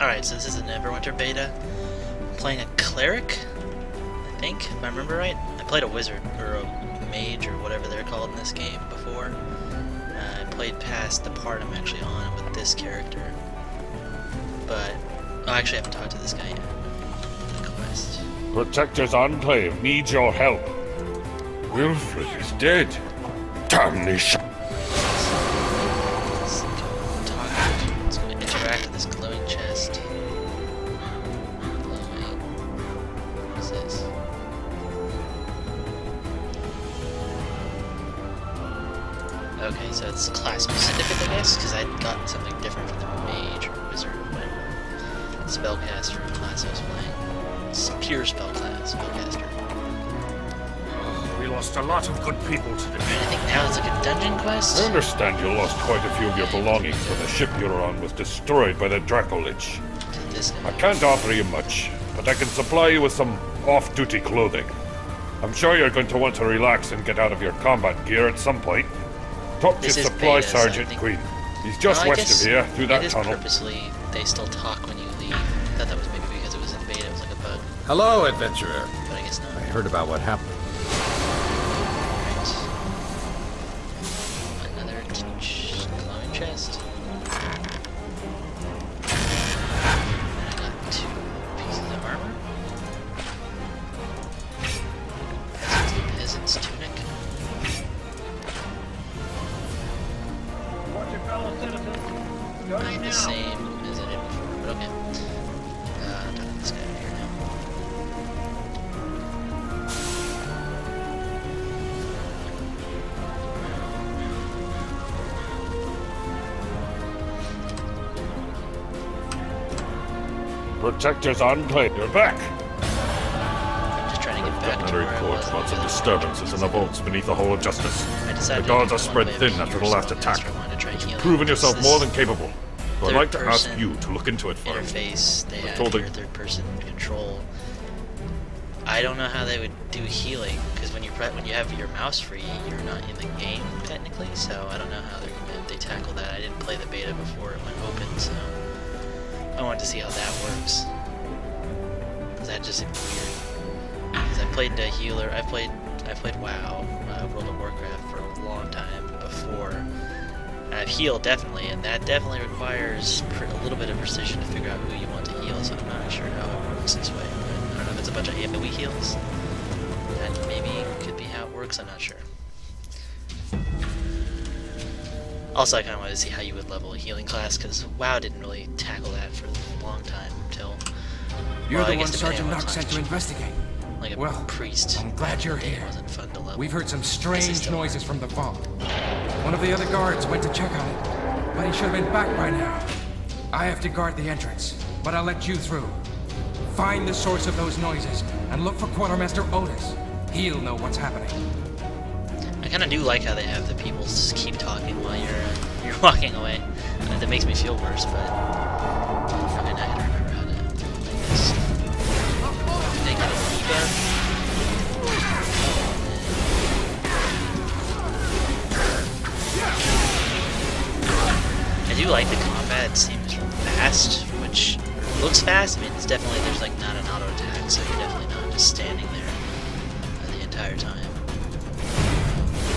Alright, so this is a Neverwinter beta. I'm playing a cleric, I think, if I remember right. I played a wizard, or a mage, or whatever they're called in this game before. I played past the part I'm actually on with this character. But, I actually haven't talked to this guy yet. The quest. Protector's Enclave needs your help. Wilfred is dead. Damnation. Let's go interact with this glowing chest. Glowing. What is this? Okay, so it's class specific, I guess, because I got something different from the mage or wizard or whatever. Spellcaster class I was playing. It's pure spellcaster. We lost a lot of good people today. I think now it's like a dungeon quest. I understand you lost quite a few of your belongings when the ship you were on was destroyed by the Dracolich. I can't offer you much, but I can supply you with some off-duty clothing. I'm sure you're going to want to relax and get out of your combat gear at some point. Talk to your supply sergeant, Queen. He's just west of here, through that tunnel. Purposely, they still talk when you leave. I thought that was maybe because it was in beta, it was like a bug. Hello, adventurer. But I guess not. I heard about what happened. Another glowing chest. And I got 2 pieces of armor. Peasant's tunic. Not the same as I did before, but okay. I'm talking to this guy here now. Protector's Enclave, you're back. I'm just trying to get back to Got a where I report was. about some disturbances in the vaults beneath the Hall of Justice. I decided The guards to are spread thin after the last attack. You've Proven yourself more than capable. So I'd like to ask third-person you to look into it for me. interface. They have told your it- third-person control. I don't know how they would do healing because when you have your mouse free, you're not in the game technically. So I don't know how they tackle that. I didn't play the beta before it went open, so I wanted to see how that works. Because that just seemed weird. Because I played the healer. I played WoW, World of Warcraft for a long time before. And I've healed definitely, and that definitely requires a little bit of precision to figure out who you want to heal. So I'm not sure how it works this way. But I don't know if it's a bunch of AoE heals. That maybe could be how it works. I'm not sure. Also, I kind of wanted to see how you would level a healing class, because WoW didn't really tackle that for a long time until. You're well, the I one guess depending Sergeant on what Knox sent to time. investigate. Like a Well, priest. I'm glad you're It here. wasn't fun to level. We've heard some Guess they strange still noises from the vault. One of the other guards went to check on it, but he should have been back by now. I have to guard the entrance, but I'll let you through. Find the source of those noises and look for Quartermaster Otis. He'll know what's happening. I kind of do like how they have the people just keep talking while you're walking away. That makes me feel worse, but okay, now I gotta remember how to make this. They get a debuff. I do like the combat. It seems fast, which looks fast. I mean, it's definitely there's like not an auto attack, so you're definitely not just standing there the entire time.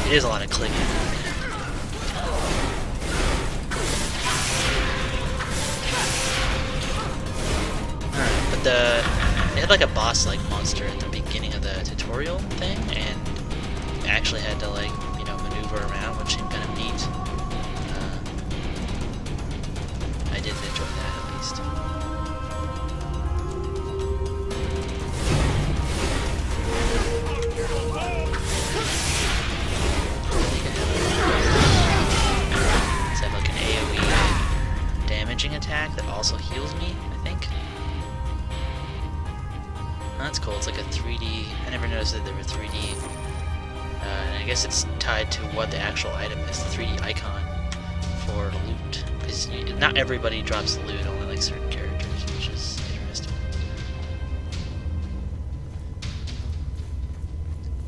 It is a lot of clicking. Alright, but they had like a boss-like monster at the beginning of the tutorial thing, and actually had to like, maneuver around, which seemed kind of neat. I did enjoy that at least. Like an AoE damaging attack that also heals me, I think. Oh, that's cool. It's like a 3D. I never noticed that there were 3D. And I guess it's tied to what the actual item is, the 3D icon for loot. Because not everybody drops loot, only like certain characters, which is interesting.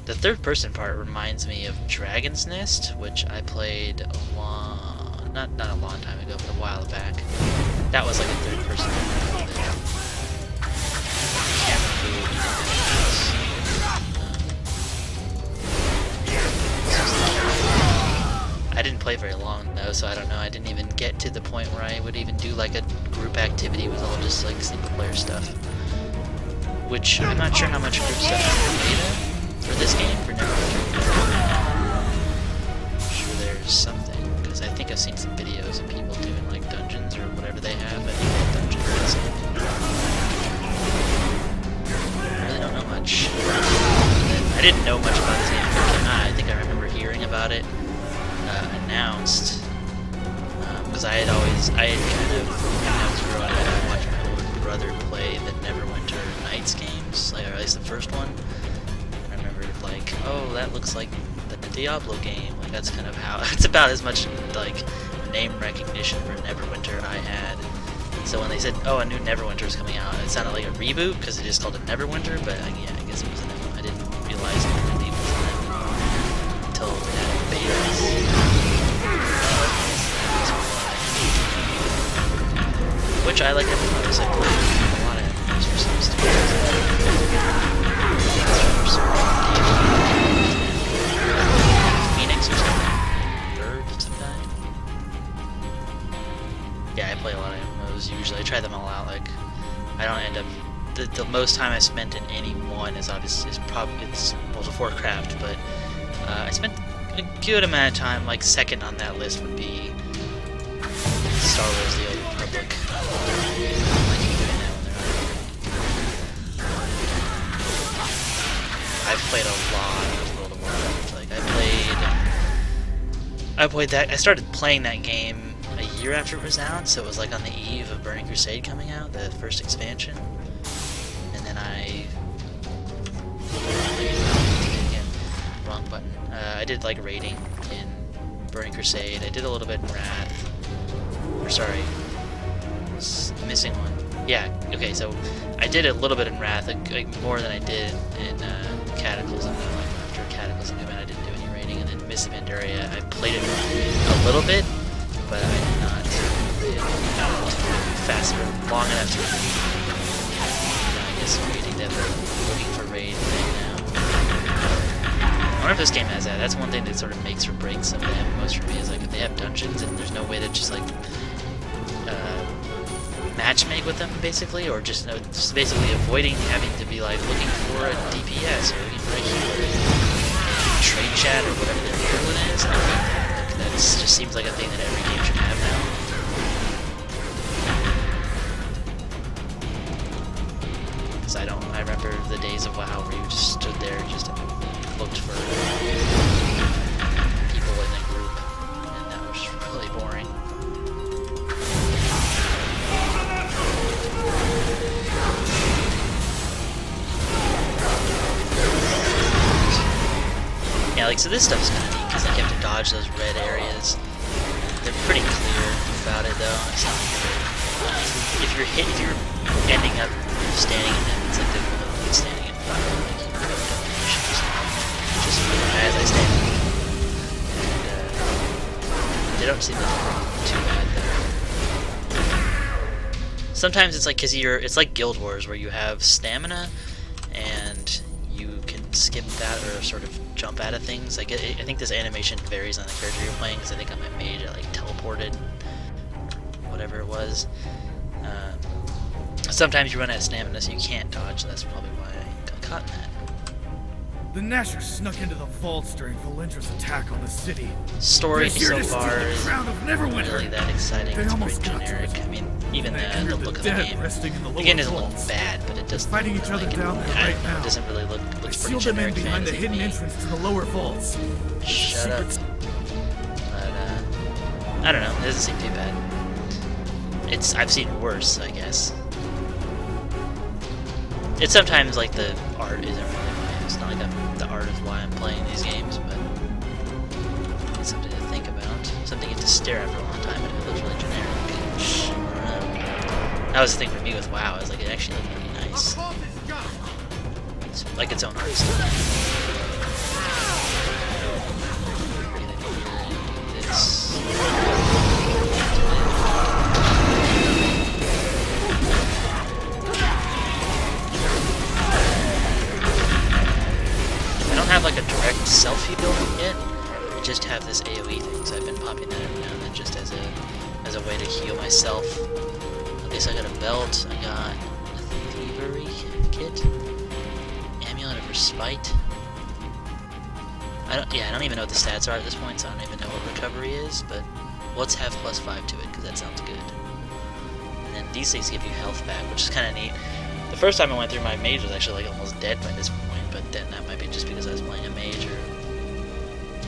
The third-person part reminds me of Dragon's Nest, which I played a long, not a long time ago, but a while back. That was like a third-person camera move. I didn't play very long though, so I don't know. I didn't even get to the point where I would even do like a group activity with all just like single-player stuff. Which I'm not sure how much group stuff is in the beta for this game for Neverwinter. I'm sure there's something, because I think I've seen some videos of people doing like dungeons or whatever they have. I think dungeons. I really don't know much. I didn't know much about this game before it came out. I think I remember hearing about it announced, because I had kind of, when I was growing up, I watched my older brother play the Neverwinter Nights games, like, or at least the first one. I remember like, oh, that looks like the Diablo game. Like that's kind of how. It's about as much like name recognition for Neverwinter I had. So when they said, oh, a new Neverwinter is coming out, it sounded like a reboot because it just called it Neverwinter. But yeah, I guess it was a new one. I didn't realize it really was until that beta. Which I like MMOs. I play a lot of MMOs for some studios. Phoenix or something. Verve sometime. Yeah, I play a lot of MMOs usually. I try them all out. Like, I don't end up. The most time I spent in any one is obviously World of Warcraft, but I spent a good amount of time. Like second on that list would be Star Wars: The Old Republic. I've played a lot of World of Warcraft. Like I played that. I started playing that game a year after it was out, so it was like on the eve of Burning Crusade coming out, the first expansion. And then wrong button. I did like raiding in Burning Crusade. I did a little bit in Wrath. Or sorry, missing one. Yeah. Okay. So I did a little bit in Wrath, like more than I did in Cataclysm. After Cataclysm came out, I didn't do any raiding, and then Mists of Pandaria, I played it a little bit, but I did not play it fast or long enough to. I guess raiding them, looking for raid right now. I wonder if this game has that. That's one thing that sort of makes or breaks some of the MMOs for me. Is like if they have dungeons and there's no way to just like matchmake with them, basically, or just basically avoiding having to be like looking for a DPS or looking for a healer, trade chat or whatever their other one is. I think that just seems like a thing that every game should have now. Because I remember the days of WoW where you just stood there and just looked for people in the group, and that was really boring. Yeah, like, so this stuff's kind of neat, because like, you have to dodge those red areas. They're pretty clear about it, though. It's not like if you're ending up standing in them, it's like they're literally standing in front of like, just as I stand. And, they don't seem to be too bad, though. Sometimes it's like, it's like Guild Wars, where you have stamina, and you can skip that or sort of jump out of things. I think this animation varies on the character you're playing, because I think on my mage I like teleported, or whatever it was. Sometimes you run out of stamina, so you can't dodge. That's probably why I got caught in that. The Nashers snuck into the vaults during Valentra's attack on the city. Story so far is crown of Neverwinter. really that exciting. It's pretty generic. I mean, even the look of the game. The game doesn't look bad, but it doesn't. Fighting each other down there right now. It doesn't really look. Looks pretty sealed them in generic. behind the hidden entrance to the lower vaults. Shut up. But I don't know. It doesn't seem too bad. I've seen worse, I guess. It's sometimes like the art isn't really mine. It's not like the art of why I'm playing these games, but it's something to think about. Something you have to stare at for a long time, but it looks really generic. That was the thing for me with WoW, is like it actually looked pretty nice. It's like its own art style. AoE things. I've been popping that every now and then just as a way to heal myself. Okay, so I got a belt. I got a thievery kit, amulet of respite. I don't even know what the stats are at this point, so I don't even know what recovery is. But let's have +5 to it because that sounds good. And then these things give you health back, which is kind of neat. The first time I went through, my mage was actually like almost dead by this point, but then that might be just because I was playing a mage, or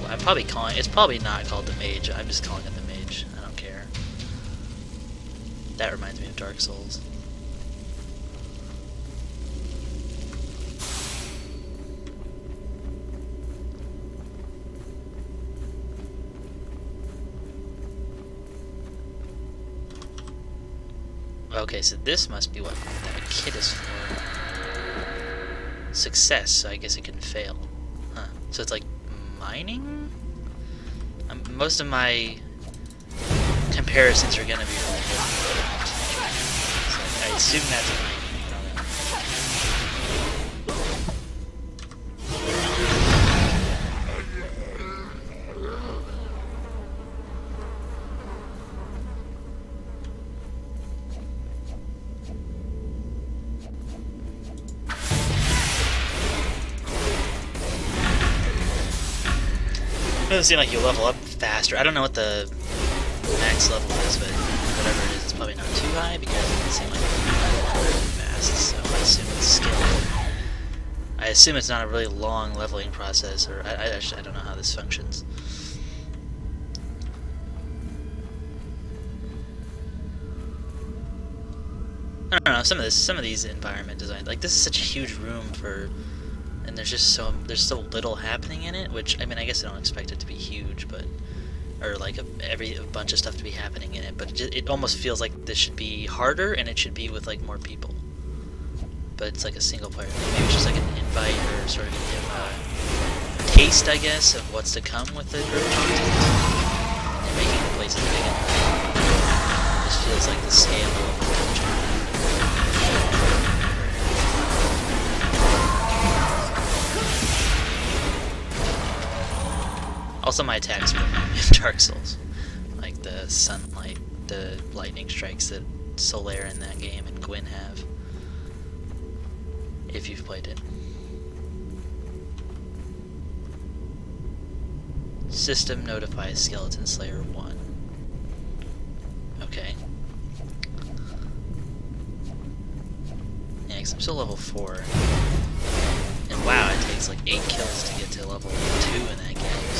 well, I'm probably calling it's probably not called the mage. I'm just calling it the mage. I don't care. That reminds me of Dark Souls. Okay, so this must be what that kit is for. Success, so I guess it can fail. Huh. So it's like mining? Most of my comparisons are gonna be really good. So I assume that's mining. I don't know. It doesn't seem like you level up faster. I don't know what the max level is, but whatever it is, it's probably not too high because it doesn't seem like you level up fast, so I assume it's skill. I assume it's not a really long leveling process, or I don't know how this functions. I don't know, some of these environment design, like this is such a huge room for, and there's so little happening in it, which I mean I guess I don't expect it to be huge, but or like a bunch of stuff to be happening in it, but it almost feels like this should be harder and it should be with like more people. But it's like a single player thing. Maybe it's just like an invite or sort of give a taste, I guess, of what's to come with the group content. And making the places big enough. It just feels like the scale of the dungeon. Also, my attacks remind me of Dark Souls, like the sunlight, the lightning strikes that Solaire in that game and Gwyn have. If you've played it. System notifies Skeleton Slayer 1. Okay. Yeah, because I'm still level 4. And wow, it takes like 8 kills to get to level 2 in that game,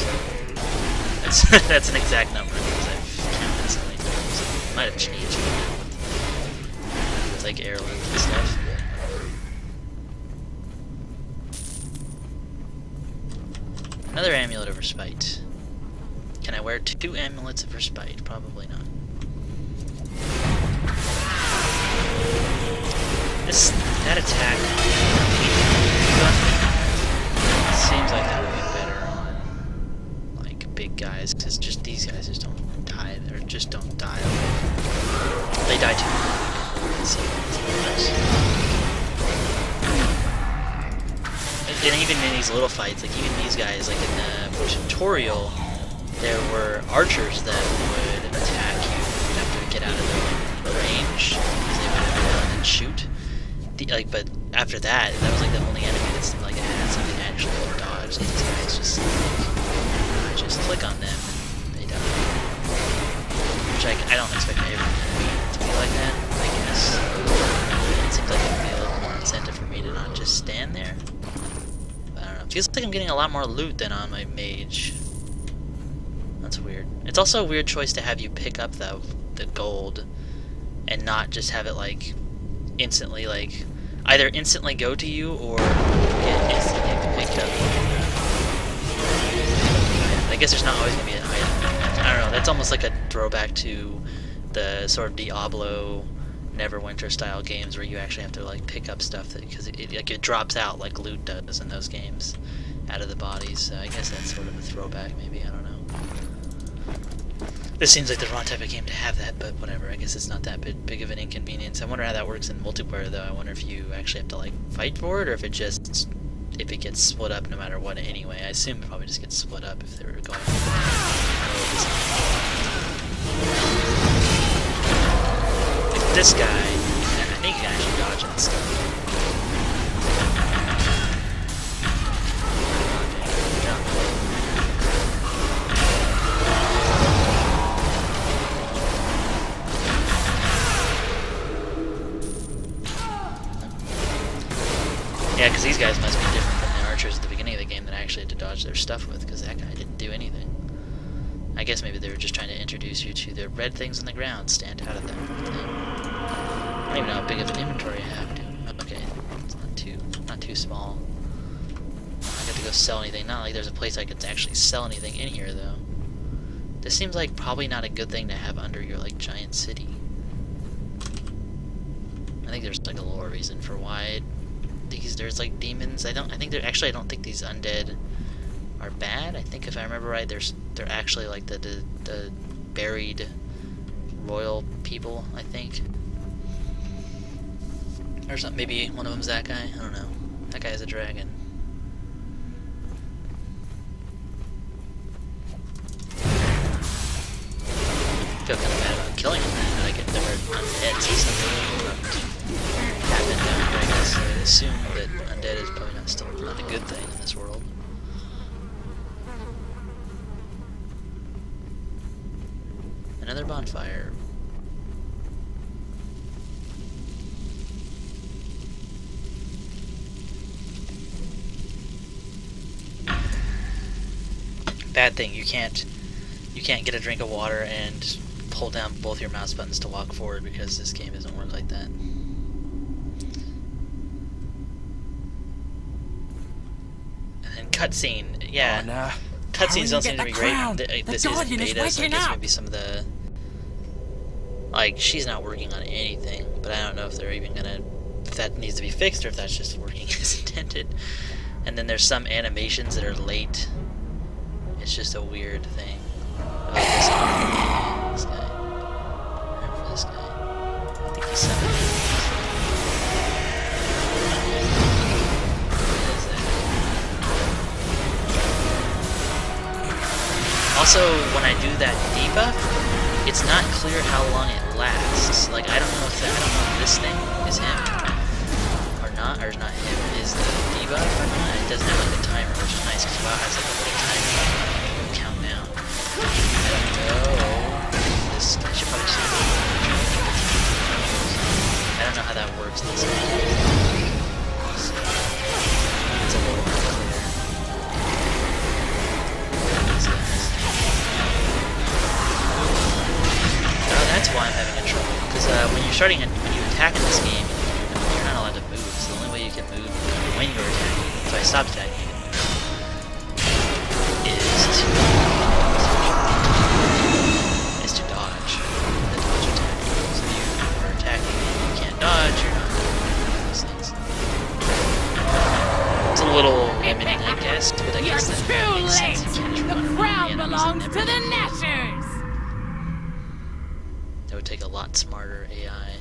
so that's an exact number because I've counted so many times. It might have changed with like heirlooms and stuff. Another amulet of respite. Can I wear 2 amulets of respite? Probably not. That attack seems like that would be better on like big guys, because just these guys just don't die, or just don't die. They die too quickly, so and even in these little fights, like even these guys, like in the tutorial, there were archers that would attack you after you get out of the range, because they would run and shoot. But after that was like the only enemy that seemed like it had something actually to dodge. These guys just like, just click on them and they die. Which I don't expect every enemy to be like that, I guess. It seems like it would be a little more incentive for me to not just stand there. But I don't know. It feels like I'm getting a lot more loot than on my mage. That's weird. It's also a weird choice to have you pick up the gold and not just have it like instantly, like either instantly go to you or get instantly picked up. I guess there's not always gonna be an item. I don't know. That's almost like a throwback to the sort of Diablo, Neverwinter style games where you actually have to like pick up stuff because it drops out like loot does in those games out of the bodies. So I guess that's sort of a throwback, maybe. I don't know. This seems like the wrong type of game to have that, but whatever. I guess it's not that big of an inconvenience. I wonder how that works in multiplayer, though. I wonder if you actually have to like fight for it, or if it just if it gets split up no matter what anyway. I assume it probably just gets split up if they were going. Like this guy, I think you can actually dodge that stuff. Yeah, because these guys must be different from the archers at the beginning of the game that I actually had to dodge their stuff with, because that guy didn't do anything. I guess maybe they were just trying to introduce you to the red things on the ground. Stand out of them. I don't even know how big of an inventory I have, dude. Okay, it's not too small. I got to go sell anything. Not like there's a place I could actually sell anything in here, though. This seems like probably not a good thing to have under your, like, giant city. I think there's, like, a lore reason for why there's like demons. I don't think these undead are bad. I think if I remember right, they're actually like the buried royal people, I think. Or something. Maybe one of them's that guy. I don't know. That guy is a dragon. I feel kind of bad about killing them, but I get them undead, so something happened down here, I guess. I assume that undead is probably not a good thing in this world. Another bonfire. Bad thing, you can't get a drink of water and hold down both your mouse buttons to walk forward, because this game doesn't work like that. Cutscene, yeah. Oh, nah. Cutscenes don't seem to be great. This is Guardian is beta, so I waking guess up. maybe some of the... Like, she's not working on anything, but I don't know if they're even gonna... If that needs to be fixed, or if that's just working as intended. And then there's some animations that are late. It's just a weird thing. I like this guy. This guy. Remember this guy? I think he's 7. Also, when I do that debuff, it's not clear how long it lasts. Like, I don't know if this thing is him or not, or is not him. Is the debuff or not? It doesn't have like a timer, which is nice because WoW has like a little timer countdown. I don't know. This I should probably just. I don't know how that works in this game. So, it's a little unclear. That's why I'm having a trouble. Because when you attack in this game, you're not allowed to move. So the only way you can move when you're attacking, if I stop attacking, is to dodge. The dodge attack. So you are attacking and you can't dodge, you're not doing those things. It's a little limiting, I guess, but I guess that makes sense. You can't just run around The crown the enemies belongs and to the everything. Nashers. That would take a lot smarter AI.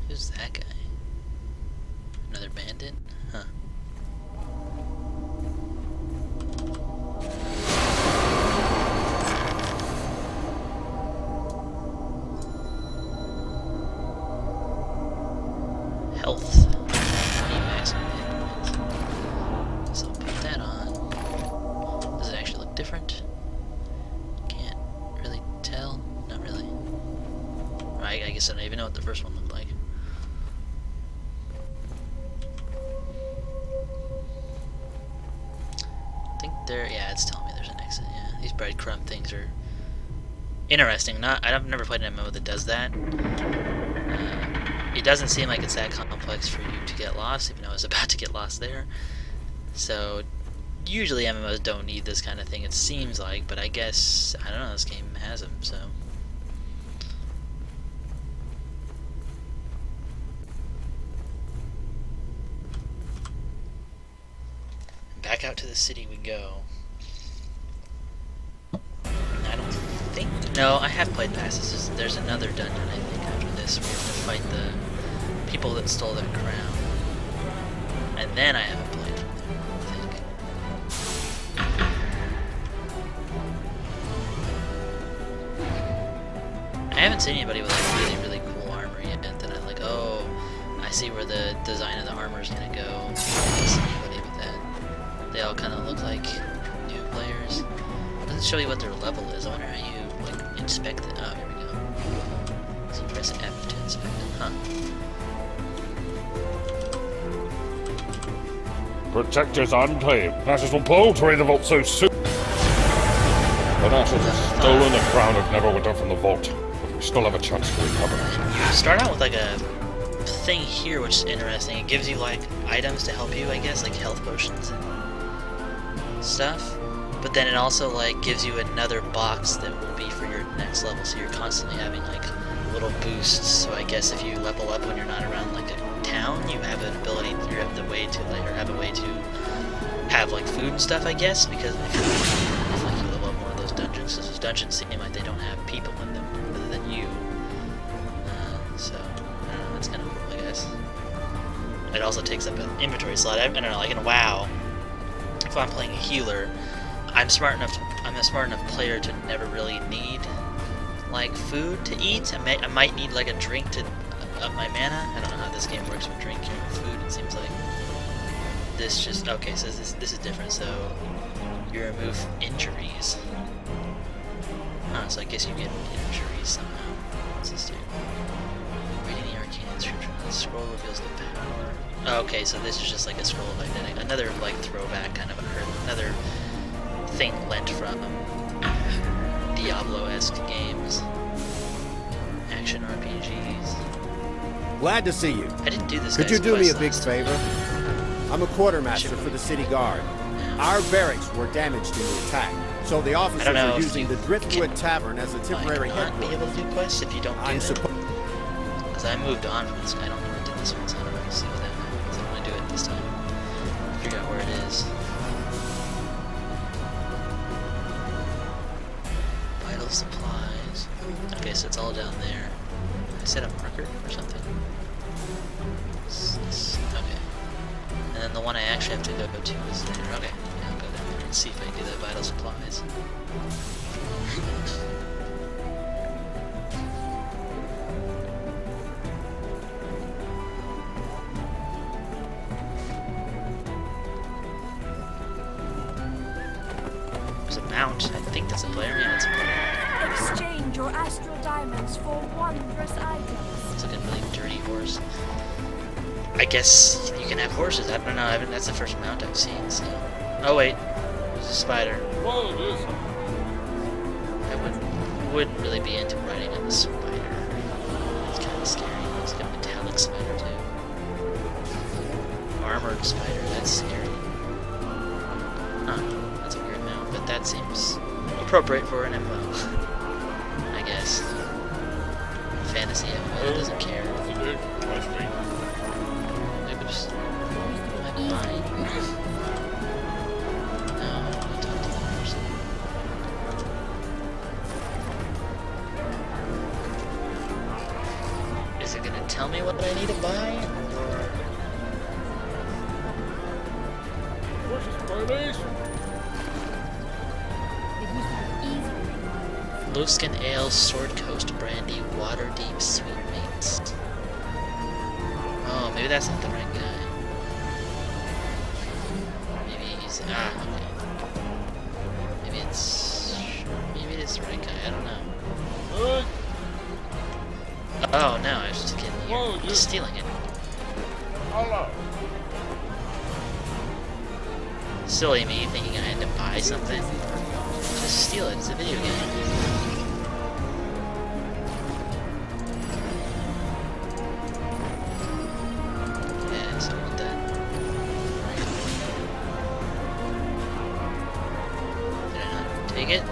Who's that guy? Another bandit? Huh. Health. Maximum hit points. So I'll put that on. Does it actually look different? Can't really tell. Not really. I guess I don't even know what the first one looked like. I think yeah, it's telling me there's an exit. Yeah, these breadcrumb things are interesting. I've never played an MMO that does that. It doesn't seem like it's that complex for you to get lost, even though I was about to get lost there. So, usually MMOs don't need this kind of thing, it seems like, but I guess, I don't know, this game has them, so. out to the city we go. I don't think... No, I have played past this. There's another dungeon, I think, after this, where you have to fight the people that stole their crown. And then I haven't played from there, I think. I haven't seen anybody with like really, really cool armor yet that I'm like, oh, I see where the design of the armor is gonna go. I haven't seen anybody with that. They all kind of look like new players. It doesn't show you what their level is. I wonder how you like inspect it. Oh, here we go. So you press F to inspect it, huh? Protector's enclave. Nashers will blow to raid the vault so soon. The Nashers have stolen the crown of Neverwinter from the vault, but we still have a chance to recover it. You start out with like a thing here, which is interesting. It gives you like items to help you, I guess, like health potions and stuff. But then it also like gives you another box that will be for your next level. So you're constantly having like little boosts. So I guess if you level up when you're not around like a town, you have an ability, you have the way to like, or have a way to have like food and stuff, I guess, because if like you level up one of those dungeons, because those dungeons seem like they don't have people in them other than you. So I don't know, that's kind of cool, I guess. It also takes up an inventory slot. I don't know, like in WoW, if I'm playing a healer, I'm a smart enough player to never really need like food to eat. I might need like a drink to up my mana. I don't know how this game works with drinking and food. It seems like this just okay. So this is different. So you remove injuries. So I guess you get injuries somehow. What's this do? Reading the arcane inscription. The scroll reveals the power. Okay, so this is just like a scroll of identity. Another like throwback kind of another thing lent from Diablo-esque games. Action RPGs. Glad to see you. I didn't do this. Could you do me a big favor? I'm a quartermaster for the city guard. Our barracks were damaged in the attack, so the officers are using the Driftwood Tavern as a temporary headquarters. Be able to do quests if you don't do them. Because I moved on from this. I don't know did this one, so I don't know. See what that happens. I'm gonna do it this time. Figure out where it is. Vital supplies. Okay, so it's all down there. I set a marker or something. Okay. And then the one I actually have to go to is there. Okay. Yeah, I'll go down there and see if I can do the vital supplies. There's a mount. I think that's a player. Yeah, it's a player. Exchange your astral diamonds for wondrous items. It's like a really dirty horse. I guess you can have horses. I don't know. That's the first mount I've seen. So. Oh wait, there's a spider. I wouldn't really be into riding on the spider. It's kind of scary. It's like a metallic spider too. Armored spider. That's scary. Huh? That's a weird mount, but that seems appropriate for an MMO. I guess. Fantasy MMO that doesn't care. Oops. Am I blind? No, I talked to the person. Is it gonna tell me what I need to buy? Blueskin Ale, Sword Coast Brandy, Waterdeep Sweetmeats. Oh, maybe that's not the right guy. Maybe he's... okay. Maybe it is the right guy, I don't know. Oh, no, I was just kidding. You're just stealing it. Hello. Silly me thinking I had to buy something. Just steal it, it's a video game. Take it.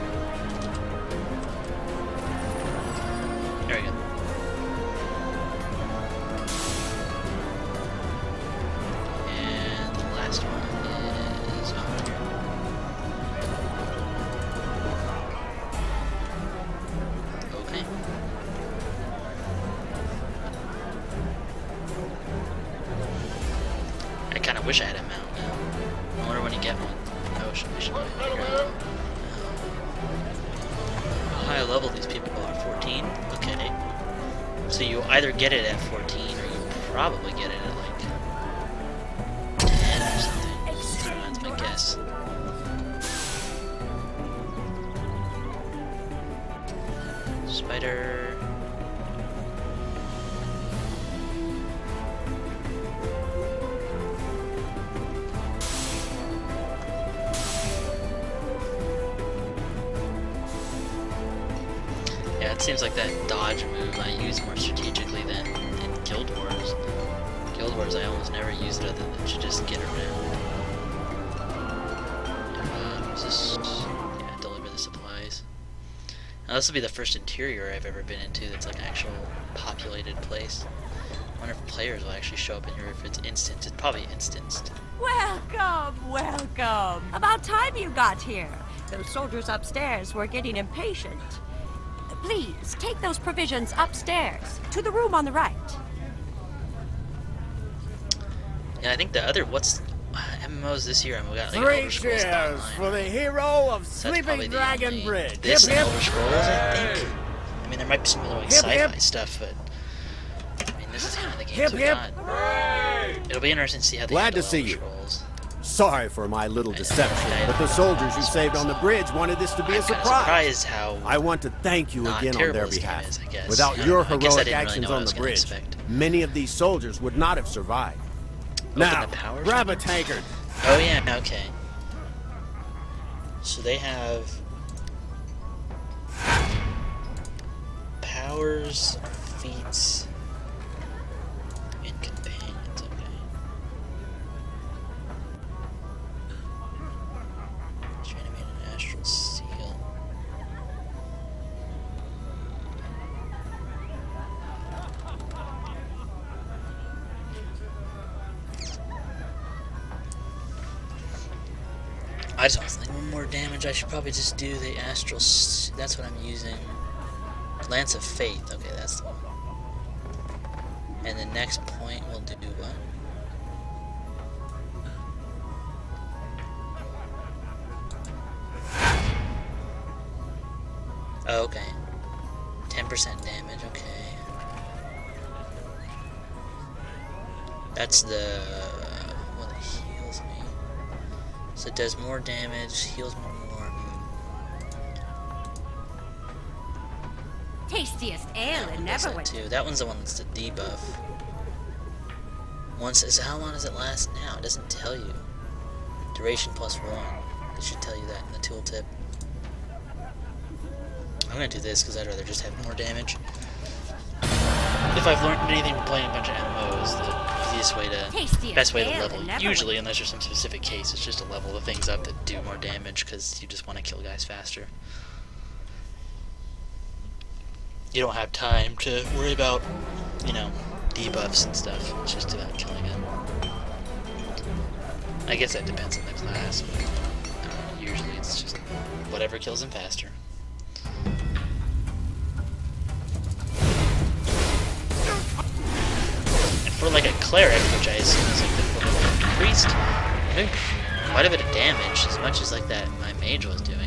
There we go. And the last one is over here. wish I had a mount now. I wonder when you get one. Oh, we should probably figure out how high level these people are. 14? Okay. So you either get it at 14 or you probably get it at like 10 or something. I don't know, that's my guess. Spider. Yeah, it seems like that dodge move I use more strategically than in Guild Wars. Guild Wars, I almost never use it other than to just get around. Is this? Yeah, deliver the supplies. Now this will be the first interior I've ever been into that's like an actual populated place. I wonder if players will actually show up in here if it's instanced. It's probably instanced. Welcome, welcome. About time you got here. Those soldiers upstairs were getting impatient. Please, take those provisions upstairs, to the room on the right. Yeah, I think the other, what's MMOs this year? We got like Three Elder Scrolls cheers Online, for the right? hero of So that's probably Sleeping the Dragon only- Bridge. This Hip, and hip. Elder Scrolls, I think. I mean, there might be some other like Hip, sci-fi hip. stuff, but I mean, this is kind of the games Hip, we hip. got. It'll be interesting to see how they Glad to handle see Elder you. Scrolls. Sorry for my little deception, but the soldiers you saved on the bridge wanted this to be a I'm kind of surprise. surprised how I want to thank you not again on terrible their this game behalf. is, I guess. Without I your don't know. I guess I heroic didn't really actions know what I on was the gonna bridge, expect. many of these soldiers would not have survived. Now, the power grab a tankard. Oh yeah, okay. So they have powers, feats, and companions. Okay. Trying to make an astral seal. I just was like, one more damage. I should probably just do the astral. That's what I'm using. Lance of Faith. Okay, that's the one. And the next point we'll do what? Oh, okay. 10% damage. Okay. That's the one that heals me. So it does more damage, heals more. Tastiest ale in Does that Neverwinter. too. That one's the one that's the debuff. One says, how long does it last now? It doesn't tell you. Duration +1. It should tell you that in the tooltip. I'm gonna do this because I'd rather just have more damage. If I've learned anything from playing a bunch of MMOs, the easiest way to, best way to level, usually, unless there's some specific case, it's just to level the things up that do more damage because you just want to kill guys faster. You don't have time to worry about, you know, debuffs and stuff. It's just about killing it. I guess that depends on the class, but usually it's just whatever kills them faster. And for like a cleric, which I assume is like the equivalent of a priest, I'm doing quite a bit of damage, as much as like that my mage was doing.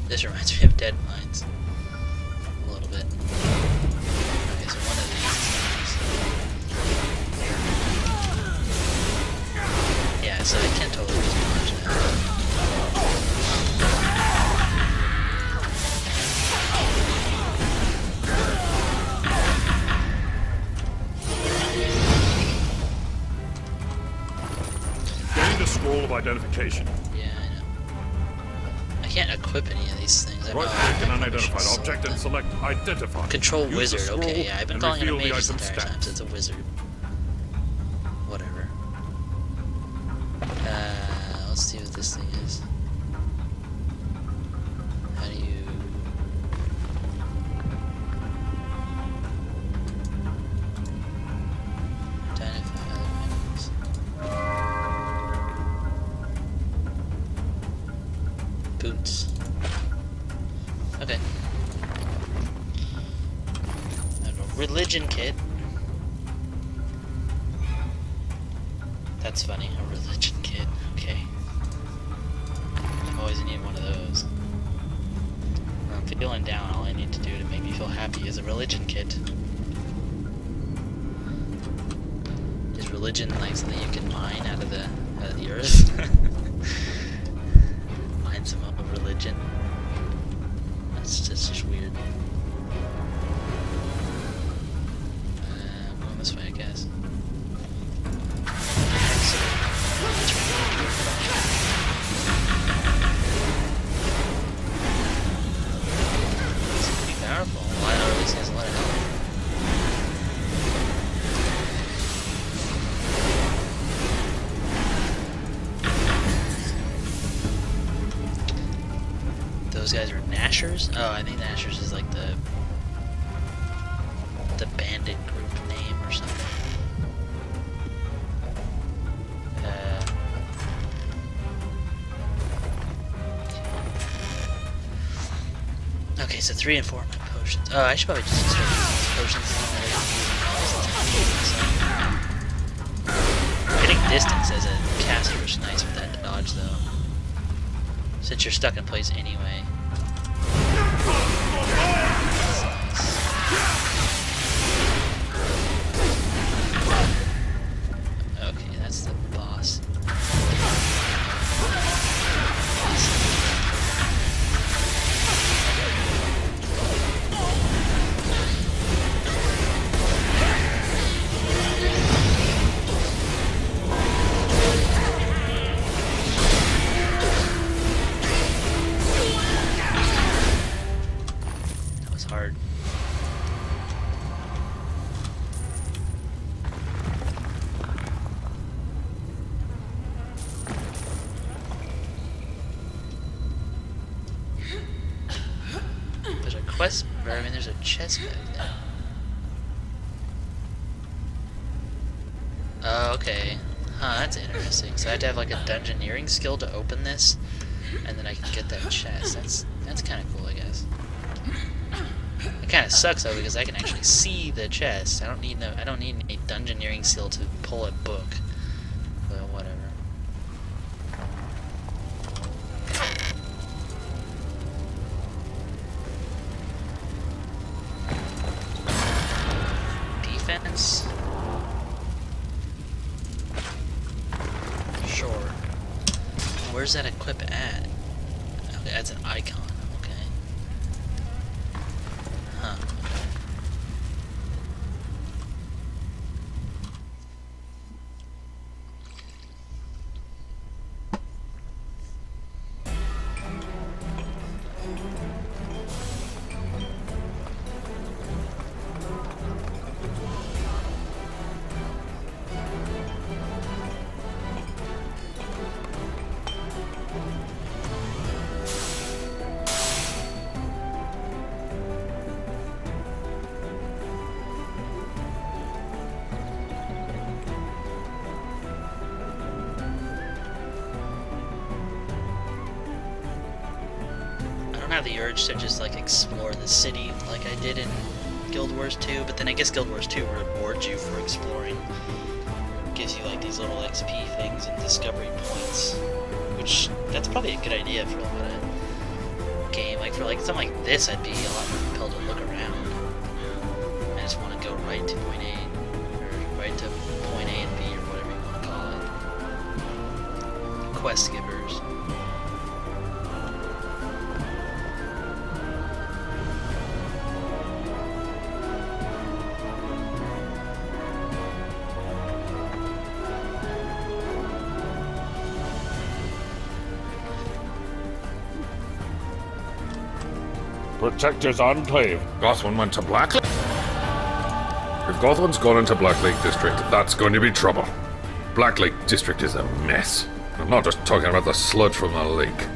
This reminds me of Dead Mines. A little bit. Okay, so one of these. Yeah, so I can totally just dodge that. Gain the scroll of identification. Yeah, I know. I can't equip any of these things. I Right know click an I unidentified should object and select select Identify. Control Use the Wizard. scroll Okay, yeah, I've been and calling it a reveal the mage this item's entire time, stats. so it's a wizard. Whatever. Let's see what this thing is. religion kit. That's funny, a religion kit. Okay. I've always needed one of those. When I'm feeling down, all I need to do to make me feel happy is a religion kit. Is religion like something you can mine out of the earth? Mine some of religion. That's just weird. I'm going this way, I guess. It's pretty powerful. Well, I know at least he has a lot of health. Those guys are Nashers? Oh, I think Nashers is like the bandit group name or something. Okay, so 3 and 4 are my potions. Oh, I should probably just start using potions. Hitting distance as a caster is nice with that dodge, though. Since you're stuck in place anyway. Okay, that's the boss. That was hard. There's a quest, I mean, there's a chest back there. Oh, okay. Huh, that's interesting. So I have to have like a dungeoneering skill to open this, and then I can get that chest. That's kind of cool, I guess. It kind of sucks though because I can actually see the chest. I don't need any dungeoneering skill to pull a book. But whatever. Defense? Sure. Where's that equip at? Okay, that's an icon. Okay. Huh. I don't have the urge to just like explore the city like I did in Guild Wars 2, but then I guess Guild Wars 2 rewards you for exploring. Gives you like these little XP things and discovery points, which that's probably a good idea for a lot of game. Like for like something like this, I'd be a lot more compelled to look around. I just want to go right to point A, or right to point A and B, or whatever you want to call it. Quest givers. Protector's Enclave. Gothwin went to Blacklake? If Gothwin's gone into Blacklake District, that's going to be trouble. Blacklake District is a mess. I'm not just talking about the sludge from the lake.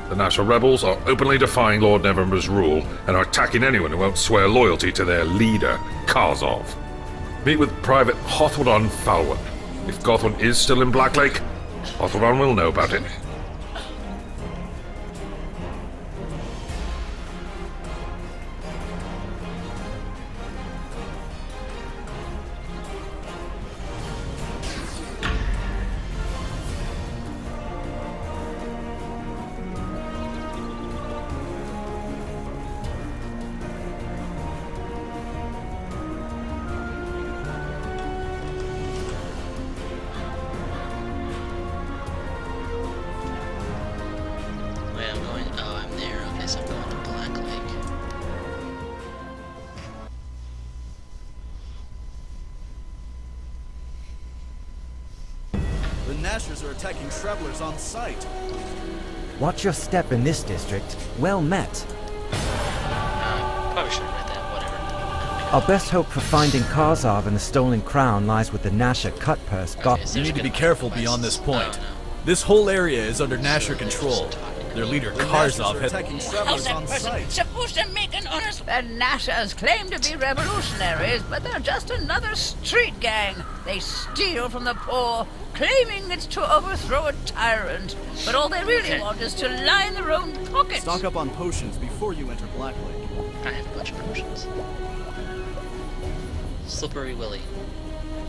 The National Rebels are openly defying Lord Neverwinter's rule and are attacking anyone who won't swear loyalty to their leader, Karzov. Meet with Private Hothwadon Falwyn. If Gothwin is still in Blacklake, Hothwadon will know about it. Nashers are attacking travelers on sight. Watch your step in this district. Well met. Probably should have read that. Whatever. Our best hope for finding Karzov and the stolen crown lies with the Nasher cut purse. Okay, so You need to be careful beyond this point. This whole area is under Nasher control. Their leader Karzov has... attacking travelers on sight. Supposed to make an honest... The Nashers claim to be revolutionaries, but they're just another street gang. They steal from the poor, claiming it's to overthrow a tyrant. But all they really want is to line their own pockets. Stock up on potions before you enter Black Lake. I have a bunch of potions. Slippery Willy.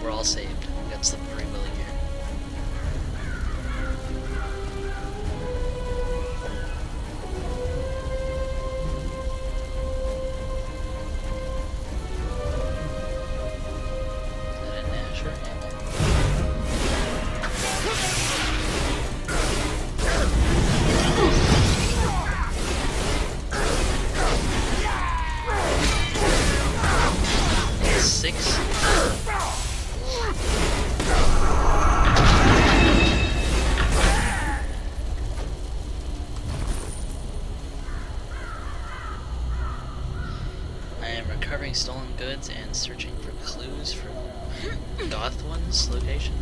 We're all saved. We got Slippery Willy here. Is that a Nasher? Six. I am recovering stolen goods and searching for clues for Gothwin's location.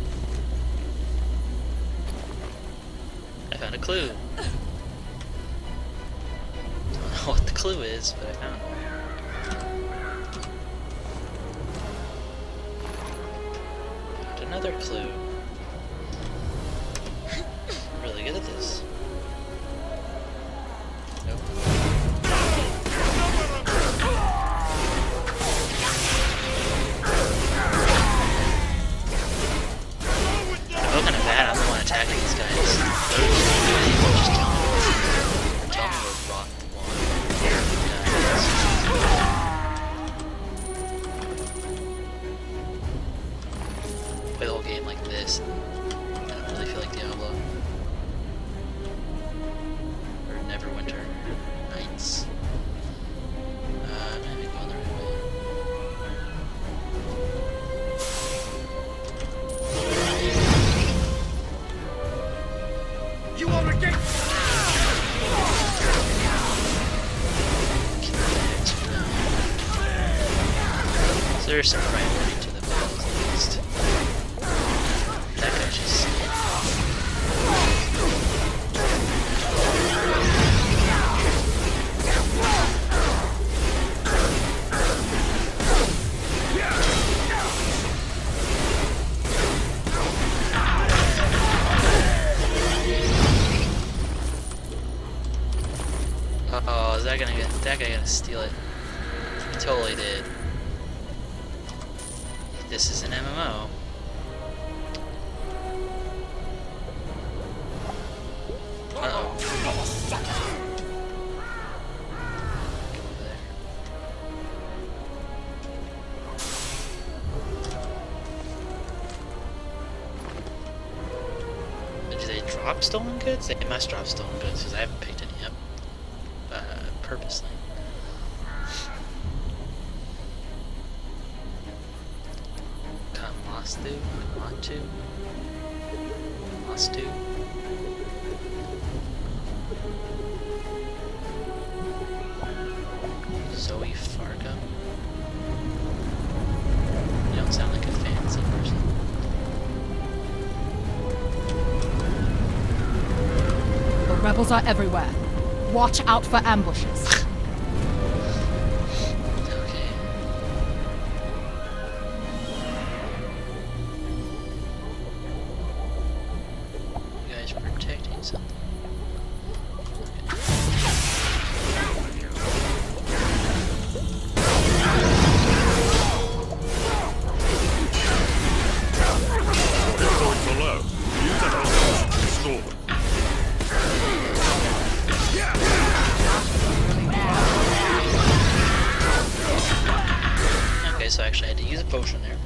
I found a clue. Don't know what the clue is, but I found one. Another clue. Really good at this. Nope. I'm kind of bad. I'm the one attacking these guys. Just tell me where Rock play the whole game like this. I don't really feel like Diablo. Or Neverwinter. Nights. Maybe go the right way. You want to get... So there's some priority to the battles at least. That guy just... Oh, is that gonna get... That guy gonna steal it. He totally did. This is an MMO. Uh-oh. Do they drop stolen goods? They must drop stolen goods because I haven't picked any up purposely. Mastu. Zoe Fargo. You don't sound like a fancy person. The rebels are everywhere. Watch out for ambushes. Okay. You guys protecting something? Okay, so actually I had to use a potion there.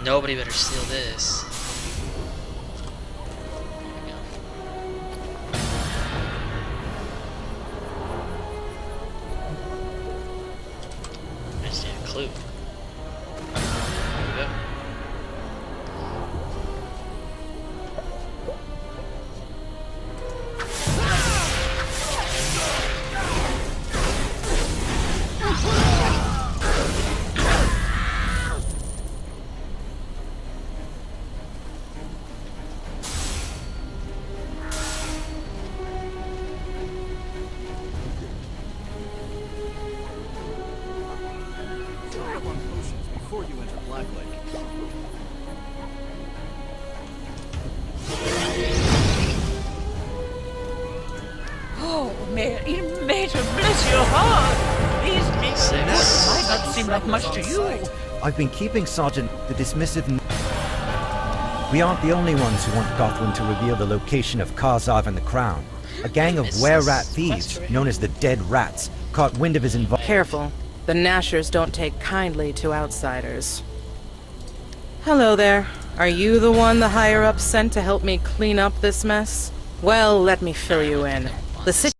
Nobody better steal this. There we go. I just need a clue. There we go. lifelike. Oh, Mater, bless your heart! These notes might not seem like much to you. I've been keeping Sergeant the dismissive. We aren't the only ones who want Gotham to reveal the location of Karzav and the Crown. A gang of were-rat thieves, known as the Dead Rats, caught wind of his involvement. Careful. The Nashers don't take kindly to outsiders. Hello there. Are you the one the higher-ups sent to help me clean up this mess? Well, let me fill you in. The